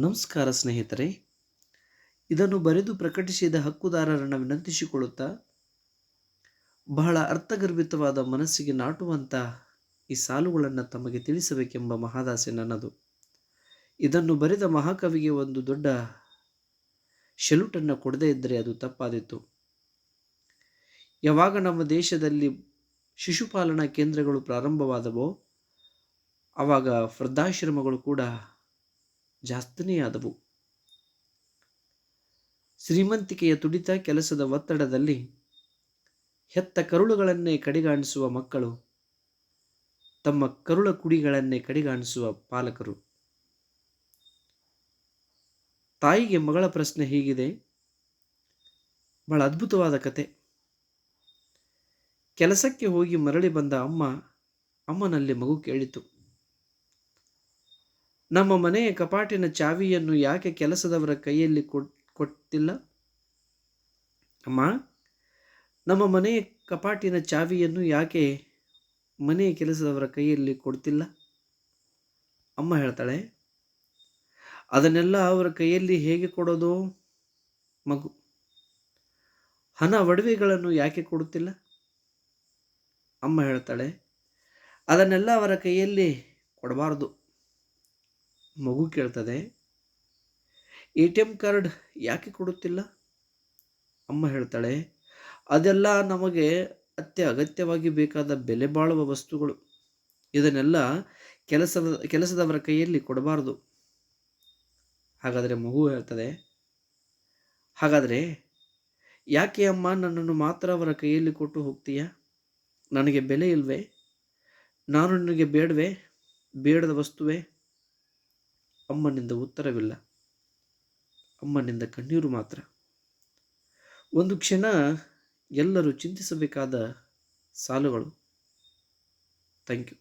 ನಮಸ್ಕಾರ ಸ್ನೇಹಿತರೆ. ಇದನ್ನು ಬರೆದು ಪ್ರಕಟಿಸಿದ ಹಕ್ಕುದಾರರನ್ನು ವಿನಂತಿಸಿಕೊಳ್ಳುತ್ತಾ, ಬಹಳ ಅರ್ಥಗರ್ಭಿತವಾದ ಮನಸ್ಸಿಗೆ ನಾಟುವಂಥ ಈ ಸಾಲುಗಳನ್ನು ತಮಗೆ ತಿಳಿಸಬೇಕೆಂಬ ಮಹದಾಸೆ ನನ್ನದು. ಇದನ್ನು ಬರೆದ ಮಹಾಕವಿಗೆ ಒಂದು ದೊಡ್ಡ ಶೆಲ್ಯೂಟನ್ನು ಕೊಡದೇ ಇದ್ದರೆ ಅದು ತಪ್ಪಾದಿತ್ತು. ಯಾವಾಗ ನಮ್ಮ ದೇಶದಲ್ಲಿ ಶಿಶುಪಾಲನಾ ಕೇಂದ್ರಗಳು ಪ್ರಾರಂಭವಾದವೋ ಆವಾಗ ವೃದ್ಧಾಶ್ರಮಗಳು ಕೂಡ ಜಾಸ್ತಿನೇ ಆದವು. ಶ್ರೀಮಂತಿಕೆಯ ತುಡಿತ, ಕೆಲಸದ ಒತ್ತಡದಲ್ಲಿ ಹೆತ್ತ ಕರುಳುಗಳನ್ನೇ ಕಡೆಗಾಣಿಸುವ ಮಕ್ಕಳು, ತಮ್ಮ ಕರುಳ ಕುಡಿಗಳನ್ನೇ ಕಡೆಗಾಣಿಸುವ ಪಾಲಕರು. ತಾಯಿಗೆ ಮಗಳ ಪ್ರಶ್ನೆ ಹೀಗಿದೆ, ಬಹಳ ಅದ್ಭುತವಾದ ಕತೆ. ಕೆಲಸಕ್ಕೆ ಹೋಗಿ ಮರಳಿ ಬಂದ ಅಮ್ಮನಲ್ಲಿ ಮಗು ಕೇಳಿತು, ನಮ್ಮ ಮನೆಯ ಕಪಾಟಿನ ಚಾವಿಯನ್ನು ಯಾಕೆ ಕೆಲಸದವರ ಕೈಯಲ್ಲಿ ಕೊಟ್ಟಿಲ್ಲ? ಅಮ್ಮ, ನಮ್ಮ ಮನೆಯ ಕಪಾಟಿನ ಚಾವಿಯನ್ನು ಯಾಕೆ ಮನೆಯ ಕೆಲಸದವರ ಕೈಯಲ್ಲಿ ಕೊಡ್ತಿಲ್ಲ? ಅಮ್ಮ ಹೇಳ್ತಾಳೆ, ಅದನ್ನೆಲ್ಲ ಅವರ ಕೈಯಲ್ಲಿ ಹೇಗೆ ಕೊಡೋದು? ಮಗು, ಹಣ ಒಡವೆಗಳನ್ನು ಯಾಕೆ ಕೊಡುತ್ತಿಲ್ಲ? ಅಮ್ಮ ಹೇಳ್ತಾಳೆ, ಅದನ್ನೆಲ್ಲ ಅವರ ಕೈಯಲ್ಲಿ ಕೊಡಬಾರ್ದು. ಮಗು ಕೇಳ್ತದೆ, ATM ಕಾರ್ಡ್ ಯಾಕೆ ಕೊಡುತ್ತಿಲ್ಲ? ಅಮ್ಮ ಹೇಳ್ತಾಳೆ, ಅದೆಲ್ಲ ನಮಗೆ ಅಗತ್ಯವಾಗಿ ಬೇಕಾದ ಬೆಲೆ ಬಾಳುವ ವಸ್ತುಗಳು, ಇದನ್ನೆಲ್ಲ ಕೆಲಸದವರ ಕೈಯಲ್ಲಿ ಕೊಡಬಾರದು. ಹಾಗಾದರೆ ಮಗು ಹೇಳ್ತದೆ, ಹಾಗಾದರೆ ಯಾಕೆ ಅಮ್ಮ ನನ್ನನ್ನು ಮಾತ್ರ ಅವರ ಕೈಯಲ್ಲಿ ಕೊಟ್ಟು ಹೋಗ್ತೀಯ? ನನಗೆ ಬೆಲೆ ಇಲ್ವೇ? ನಾನು ನಿನಗೆ ಬೇಡವೇ? ಬೇಡದ ವಸ್ತುವೇ? ಅಮ್ಮನಿಂದ ಉತ್ತರವಿಲ್ಲ, ಅಮ್ಮನಿಂದ ಕಣ್ಣೀರು ಮಾತ್ರ. ಒಂದು ಕ್ಷಣ ಎಲ್ಲರೂ ಚಿಂತಿಸಬೇಕಾದ ಸಾಲುಗಳು. Thank you.